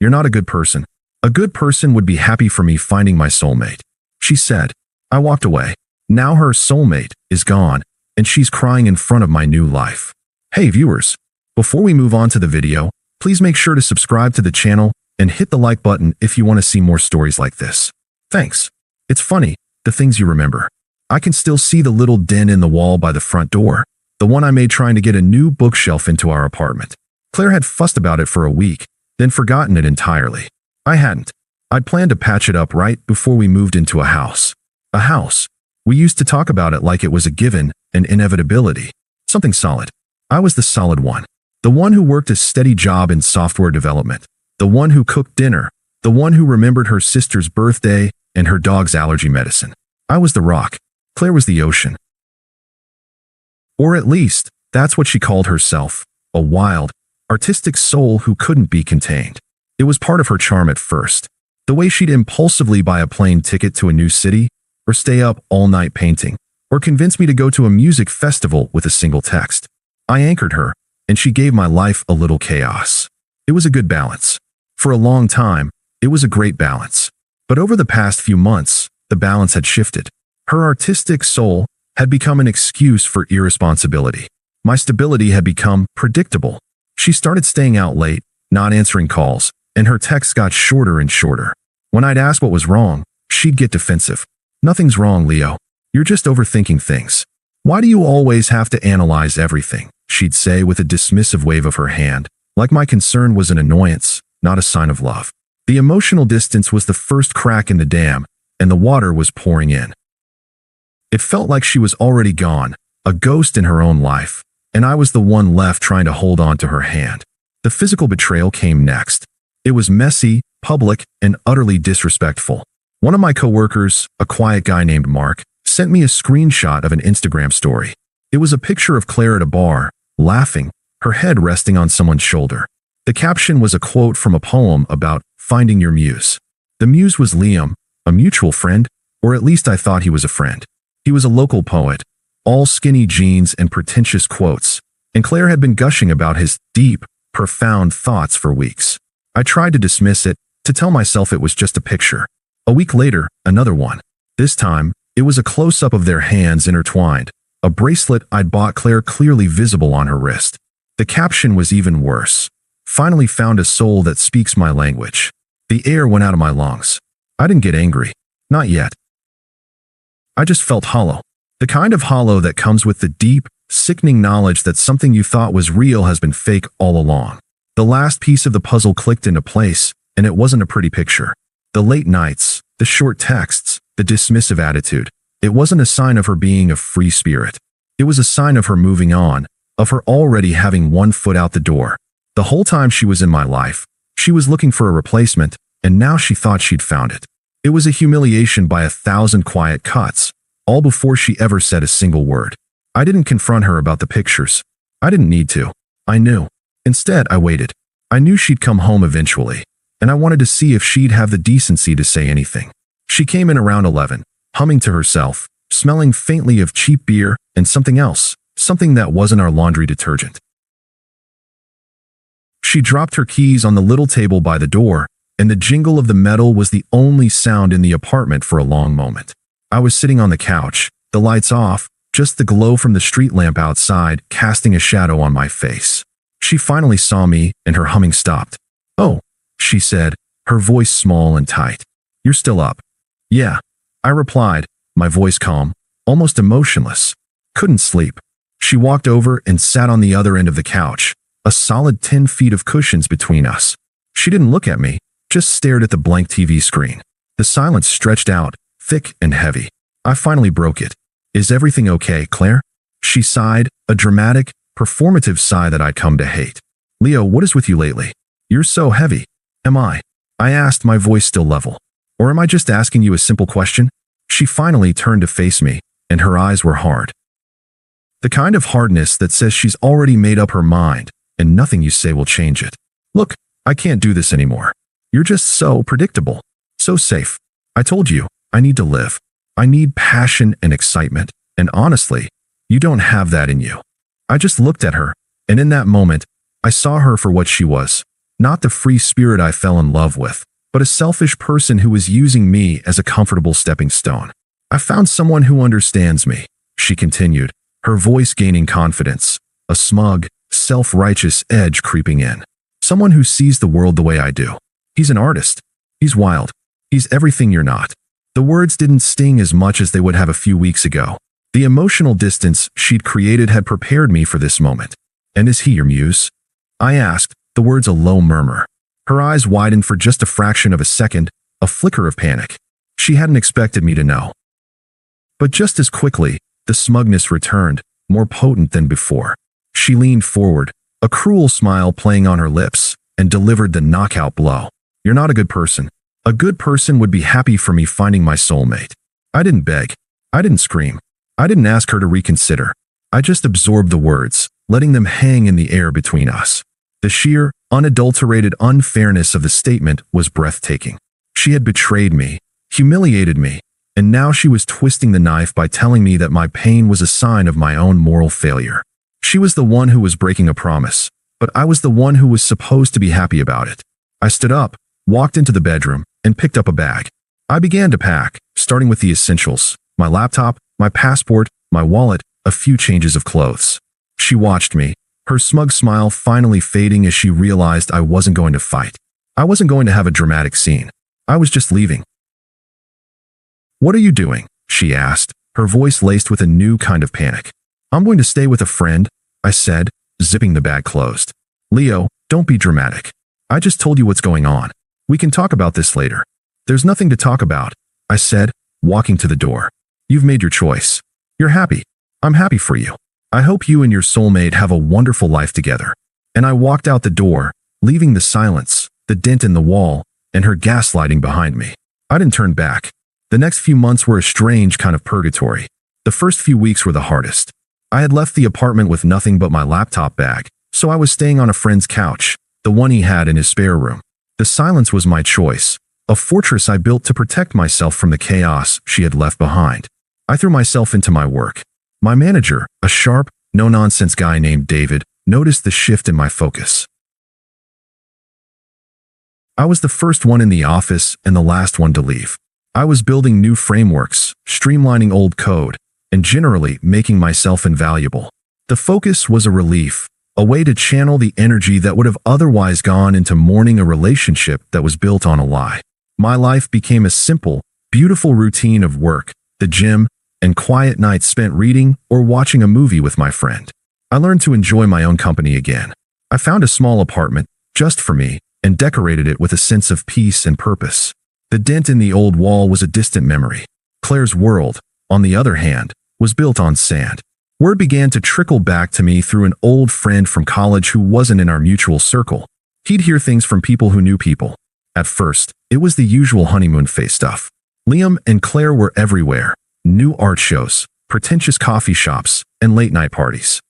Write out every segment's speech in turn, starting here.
You're not a good person. A good person would be happy for me finding my soulmate," she said. I walked away. Now her soulmate is gone, and she's crying in front of my new life. Hey viewers, before we move on to the video, please make sure to subscribe to the channel and hit the like button if you want to see more stories like this. Thanks. It's funny, the things you remember. I can still see the little den in the wall by the front door, the one I made trying to get a new bookshelf into our apartment. Claire had fussed about it for a week, then forgotten it entirely. I hadn't. I'd planned to patch it up right before we moved into a house. A house. We used to talk about it like it was a given, an inevitability. Something solid. I was the solid one. The one who worked a steady job in software development. The one who cooked dinner. The one who remembered her sister's birthday and her dog's allergy medicine. I was the rock. Claire was the ocean. Or at least, that's what she called herself. A wild, artistic soul who couldn't be contained. It was part of her charm at first. The way she'd impulsively buy a plane ticket to a new city, or stay up all night painting, or convince me to go to a music festival with a single text. I anchored her, and she gave my life a little chaos. It was a good balance. For a long time, it was a great balance. But over the past few months, the balance had shifted. Her artistic soul had become an excuse for irresponsibility. My stability had become predictable. She started staying out late, not answering calls, and her texts got shorter and shorter. When I'd ask what was wrong, she'd get defensive. "Nothing's wrong, Leo. You're just overthinking things. Why do you always have to analyze everything?" she'd say with a dismissive wave of her hand, like my concern was an annoyance, not a sign of love. The emotional distance was the first crack in the dam, and the water was pouring in. It felt like she was already gone, a ghost in her own life, and I was the one left trying to hold on to her hand. The physical betrayal came next. It was messy, public, and utterly disrespectful. One of my coworkers, a quiet guy named Mark, sent me a screenshot of an Instagram story. It was a picture of Claire at a bar, laughing, her head resting on someone's shoulder. The caption was a quote from a poem about finding your muse. The muse was Liam, a mutual friend, or at least I thought he was a friend. He was a local poet, all skinny jeans and pretentious quotes, and Claire had been gushing about his deep, profound thoughts for weeks. I tried to dismiss it, to tell myself it was just a picture. A week later, another one. This time, it was a close-up of their hands intertwined, a bracelet I'd bought Claire clearly visible on her wrist. The caption was even worse. "Finally found a soul that speaks my language." The air went out of my lungs. I didn't get angry. Not yet. I just felt hollow. The kind of hollow that comes with the deep, sickening knowledge that something you thought was real has been fake all along. The last piece of the puzzle clicked into place, and it wasn't a pretty picture. The late nights, the short texts, the dismissive attitude. It wasn't a sign of her being a free spirit. It was a sign of her moving on, of her already having one foot out the door. The whole time she was in my life, she was looking for a replacement, and now she thought she'd found it. It was a humiliation by 1,000 quiet cuts, all before she ever said a single word. I didn't confront her about the pictures. I didn't need to. I knew. Instead, I waited. I knew she'd come home eventually, and I wanted to see if she'd have the decency to say anything. She came in around 11, humming to herself, smelling faintly of cheap beer and something else, something that wasn't our laundry detergent. She dropped her keys on the little table by the door, and the jingle of the metal was the only sound in the apartment for a long moment. I was sitting on the couch, the lights off, just the glow from the street lamp outside casting a shadow on my face. She finally saw me, and her humming stopped. "Oh," she said, her voice small and tight. "You're still up?" "Yeah," I replied, my voice calm, almost emotionless. "Couldn't sleep." She walked over and sat on the other end of the couch, a solid 10 feet of cushions between us. She didn't look at me, just stared at the blank TV screen. The silence stretched out, thick and heavy. I finally broke it. "Is everything okay, Claire?" She sighed, a dramatic, performative sigh that I'd come to hate. "Leo, what is with you lately? You're so heavy." "Am I?" I asked, my voice still level. "Or am I just asking you a simple question?" She finally turned to face me, and her eyes were hard. The kind of hardness that says she's already made up her mind, and nothing you say will change it. "Look, I can't do this anymore. You're just so predictable, so safe. I told you, I need to live. I need passion and excitement, and honestly, you don't have that in you." I just looked at her, and in that moment, I saw her for what she was, not the free spirit I fell in love with, but a selfish person who was using me as a comfortable stepping stone. I found someone who understands me, she continued, her voice gaining confidence, a smug, self-righteous edge creeping in. Someone who sees the world the way I do. He's an artist. He's wild. He's everything you're not. The words didn't sting as much as they would have a few weeks ago. The emotional distance she'd created had prepared me for this moment. And is he your muse? I asked, the words a low murmur. Her eyes widened for just a fraction of a second, a flicker of panic. She hadn't expected me to know. But just as quickly, the smugness returned, more potent than before. She leaned forward, a cruel smile playing on her lips, and delivered the knockout blow. You're not a good person. A good person would be happy for me finding my soulmate. I didn't beg. I didn't scream. I didn't ask her to reconsider. I just absorbed the words, letting them hang in the air between us. The sheer, unadulterated unfairness of the statement was breathtaking. She had betrayed me, humiliated me, and now she was twisting the knife by telling me that my pain was a sign of my own moral failure. She was the one who was breaking a promise, but I was the one who was supposed to be happy about it. I stood up, walked into the bedroom, and picked up a bag. I began to pack, starting with the essentials, my laptop, my passport, my wallet, a few changes of clothes. She watched me, her smug smile finally fading as she realized I wasn't going to fight. I wasn't going to have a dramatic scene. I was just leaving. What are you doing? She asked, her voice laced with a new kind of panic. I'm going to stay with a friend, I said, zipping the bag closed. Leo, don't be dramatic. I just told you what's going on. We can talk about this later. There's nothing to talk about, I said, walking to the door. You've made your choice. You're happy. I'm happy for you. I hope you and your soulmate have a wonderful life together. And I walked out the door, leaving the silence, the dent in the wall, and her gaslighting behind me. I didn't turn back. The next few months were a strange kind of purgatory. The first few weeks were the hardest. I had left the apartment with nothing but my laptop bag, so I was staying on a friend's couch, the one he had in his spare room. The silence was my choice, a fortress I built to protect myself from the chaos she had left behind. I threw myself into my work. My manager, a sharp, no-nonsense guy named David, noticed the shift in my focus. I was the first one in the office and the last one to leave. I was building new frameworks, streamlining old code, and generally making myself invaluable. The focus was a relief, a way to channel the energy that would have otherwise gone into mourning a relationship that was built on a lie. My life became a simple, beautiful routine of work, the gym, and quiet nights spent reading or watching a movie with my friend. I learned to enjoy my own company again. I found a small apartment, just for me, and decorated it with a sense of peace and purpose. The dent in the old wall was a distant memory. Claire's world, on the other hand, was built on sand. Word began to trickle back to me through an old friend from college who wasn't in our mutual circle. He'd hear things from people who knew people. At first, it was the usual honeymoon phase stuff. Liam and Claire were everywhere. New art shows, pretentious coffee shops, and late-night parties.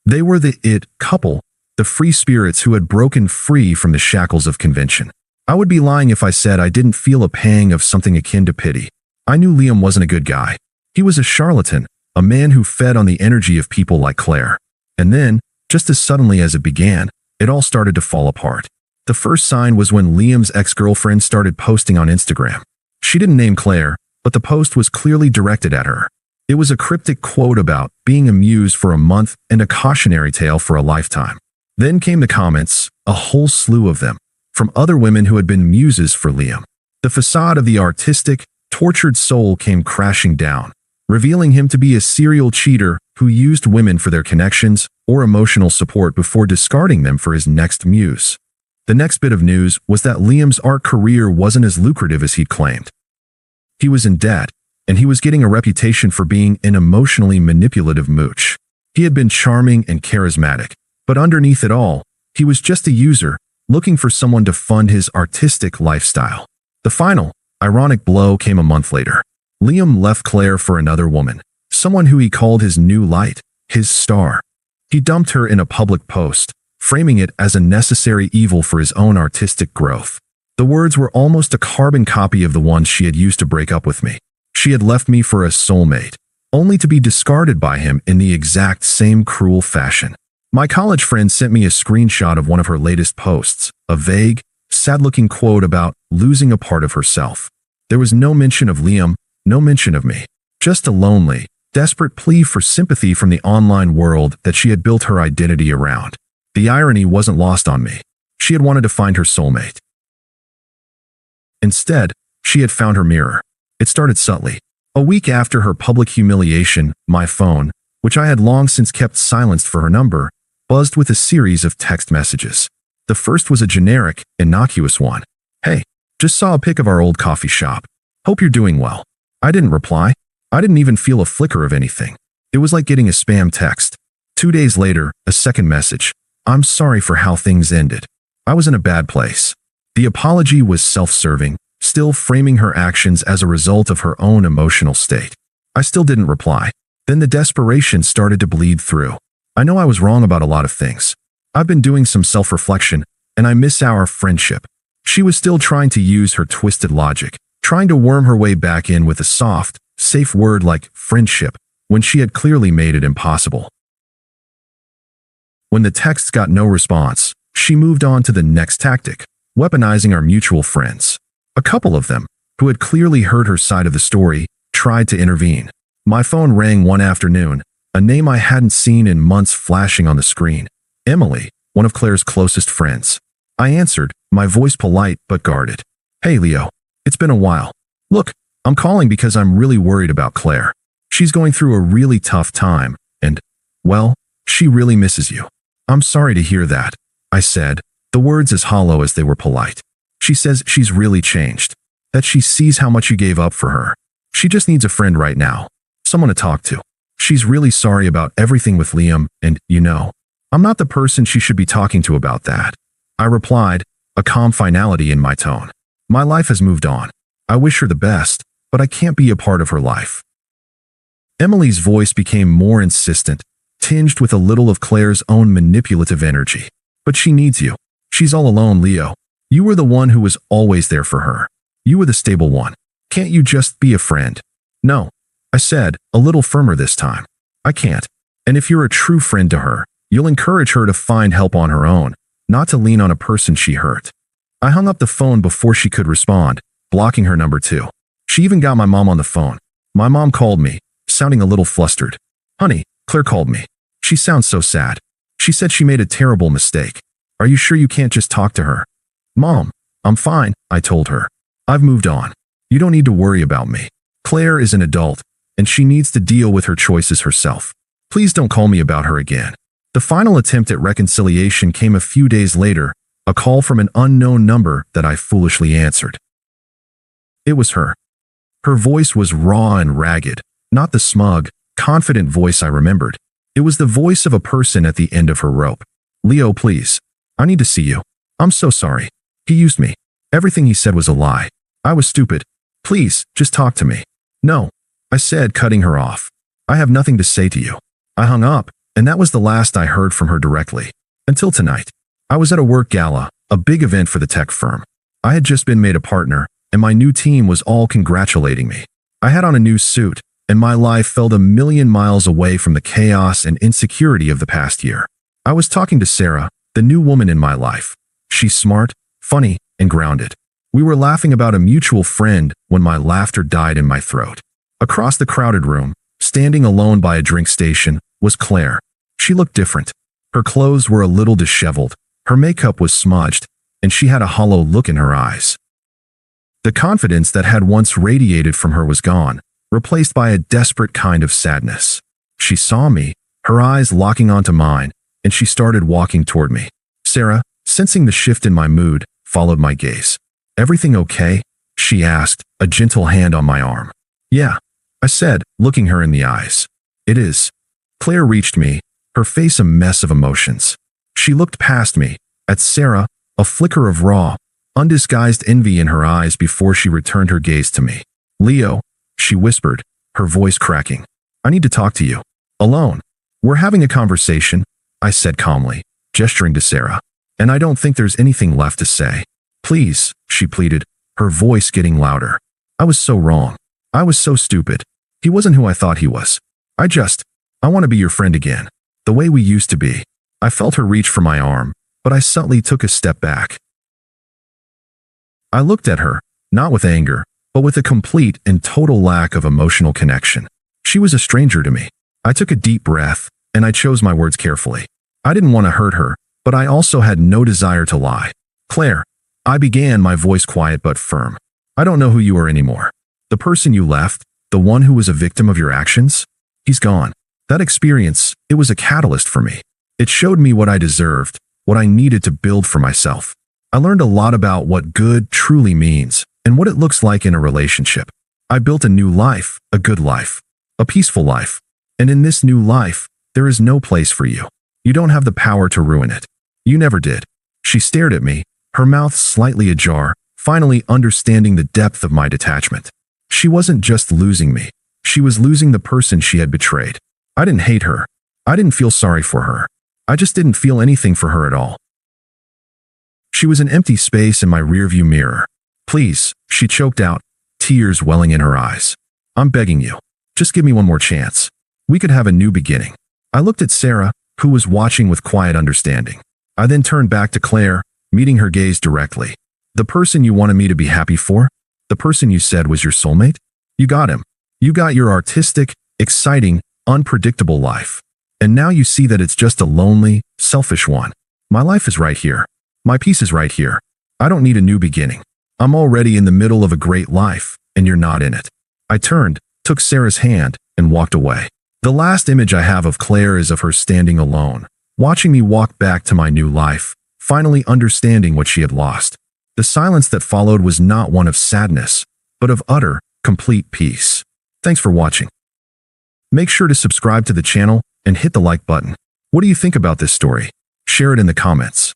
They were the it couple, the free spirits who had broken free from the shackles of convention. I would be lying if I said I didn't feel a pang of something akin to pity. I knew Liam wasn't a good guy. He was a charlatan, a man who fed on the energy of people like Claire. And then, just as suddenly as it began, it all started to fall apart. The first sign was when Liam's ex-girlfriend started posting on Instagram. She didn't name Claire, but the post was clearly directed at her. It was a cryptic quote about being a muse for a month and a cautionary tale for a lifetime. Then came the comments, a whole slew of them, from other women who had been muses for Liam. The facade of the artistic, tortured soul came crashing down, revealing him to be a serial cheater who used women for their connections or emotional support before discarding them for his next muse. The next bit of news was that Liam's art career wasn't as lucrative as he'd claimed. He was in debt, and he was getting a reputation for being an emotionally manipulative mooch. He had been charming and charismatic, but underneath it all, he was just a user, looking for someone to fund his artistic lifestyle. The final, ironic blow came a month later. Liam left Claire for another woman, someone who he called his new light, his star. He dumped her in a public post, framing it as a necessary evil for his own artistic growth. The words were almost a carbon copy of the ones she had used to break up with me. She had left me for a soulmate, only to be discarded by him in the exact same cruel fashion. My college friend sent me a screenshot of one of her latest posts, a vague, sad-looking quote about losing a part of herself. There was no mention of Liam, no mention of me. Just a lonely, desperate plea for sympathy from the online world that she had built her identity around. The irony wasn't lost on me. She had wanted to find her soulmate. Instead, she had found her mirror. It started subtly. A week after her public humiliation, my phone, which I had long since kept silenced for her number, buzzed with a series of text messages. The first was a generic, innocuous one. "Hey, just saw a pic of our old coffee shop. Hope you're doing well." I didn't reply. I didn't even feel a flicker of anything. It was like getting a spam text. 2 days later, a second message. "I'm sorry for how things ended. I was in a bad place." The apology was self-serving, still framing her actions as a result of her own emotional state. I still didn't reply. Then the desperation started to bleed through. I know I was wrong about a lot of things. I've been doing some self-reflection, and I miss our friendship. She was still trying to use her twisted logic, trying to worm her way back in with a soft, safe word like friendship, when she had clearly made it impossible. When the texts got no response, she moved on to the next tactic, weaponizing our mutual friends. A couple of them, who had clearly heard her side of the story, tried to intervene. My phone rang one afternoon, a name I hadn't seen in months flashing on the screen. Emily, one of Claire's closest friends. I answered, my voice polite but guarded. "Hey Leo, it's been a while. Look, I'm calling because I'm really worried about Claire. She's going through a really tough time, and, well, she really misses you." "I'm sorry to hear that," I said, the words as hollow as they were polite. "She says she's really changed, that she sees how much you gave up for her. She just needs a friend right now, someone to talk to. She's really sorry about everything with Liam, and, I'm not the person she should be talking to about that." I replied, a calm finality in my tone. "My life has moved on. I wish her the best, but I can't be a part of her life." Emily's voice became more insistent, tinged with a little of Claire's own manipulative energy. "But she needs you. She's all alone, Leo. You were the one who was always there for her. You were the stable one. Can't you just be a friend?" "No," I said, a little firmer this time. "I can't. And if you're a true friend to her, you'll encourage her to find help on her own, not to lean on a person she hurt." I hung up the phone before she could respond, blocking her number too. She even got my mom on the phone. My mom called me, sounding a little flustered. "Honey, Claire called me. She sounds so sad. She said she made a terrible mistake. Are you sure you can't just talk to her?" "Mom, I'm fine," I told her. "I've moved on. You don't need to worry about me. Claire is an adult, and she needs to deal with her choices herself. Please don't call me about her again." The final attempt at reconciliation came a few days later, a call from an unknown number that I foolishly answered. It was her. Her voice was raw and ragged, not the smug, confident voice I remembered. It was the voice of a person at the end of her rope. "Leo, please. I need to see you. I'm so sorry. He used me. Everything he said was a lie. I was stupid. Please, just talk to me." "No," I said, cutting her off. "I have nothing to say to you." I hung up, and that was the last I heard from her directly. Until tonight. I was at a work gala, a big event for the tech firm. I had just been made a partner, and my new team was all congratulating me. I had on a new suit, and my life felt a million miles away from the chaos and insecurity of the past year. I was talking to Sarah, the new woman in my life. She's smart, funny, and grounded. We were laughing about a mutual friend when my laughter died in my throat. Across the crowded room, standing alone by a drink station, was Claire. She looked different. Her clothes were a little disheveled, her makeup was smudged, and she had a hollow look in her eyes. The confidence that had once radiated from her was gone, replaced by a desperate kind of sadness. She saw me, her eyes locking onto mine, and she started walking toward me. Sarah, sensing the shift in my mood, followed my gaze. "Everything okay?" she asked, a gentle hand on my arm. "Yeah," I said, looking her in the eyes. "It is." Claire reached me, her face a mess of emotions. She looked past me, at Sarah, a flicker of raw, undisguised envy in her eyes before she returned her gaze to me. "Leo," she whispered, her voice cracking. "I need to talk to you. Alone." "We're having a conversation," I said calmly, gesturing to Sarah. "And I don't think there's anything left to say." "Please," she pleaded, her voice getting louder. "I was so wrong. I was so stupid. He wasn't who I thought he was. I want to be your friend again. The way we used to be." I felt her reach for my arm, but I subtly took a step back. I looked at her, not with anger, but with a complete and total lack of emotional connection. She was a stranger to me. I took a deep breath, and I chose my words carefully. I didn't want to hurt her, but I also had no desire to lie. Claire, I began, my voice quiet but firm. I don't know who you are anymore. The person you left, the one who was a victim of your actions, he's gone. That experience, it was a catalyst for me. It showed me what I deserved, what I needed to build for myself. I learned a lot about what good truly means and what it looks like in a relationship. I built a new life, a good life, a peaceful life. And in this new life, there is no place for you. You don't have the power to ruin it. You never did. She stared at me, her mouth slightly ajar, finally understanding the depth of my detachment. She wasn't just losing me. She was losing the person she had betrayed. I didn't hate her. I didn't feel sorry for her. I just didn't feel anything for her at all. She was an empty space in my rearview mirror. Please, she choked out, tears welling in her eyes. I'm begging you. Just give me one more chance. We could have a new beginning. I looked at Sarah, who was watching with quiet understanding. I then turned back to Claire, meeting her gaze directly. The person you wanted me to be happy for? The person you said was your soulmate? You got him. You got your artistic, exciting, unpredictable life. And now you see that it's just a lonely, selfish one. My life is right here. My peace is right here. I don't need a new beginning. I'm already in the middle of a great life, and you're not in it. I turned, took Sarah's hand, and walked away. The last image I have of Claire is of her standing alone, watching me walk back to my new life, finally understanding what she had lost. The silence that followed was not one of sadness, but of utter, complete peace. Thanks for watching. Make sure to subscribe to the channel and hit the like button. What do you think about this story? Share it in the comments.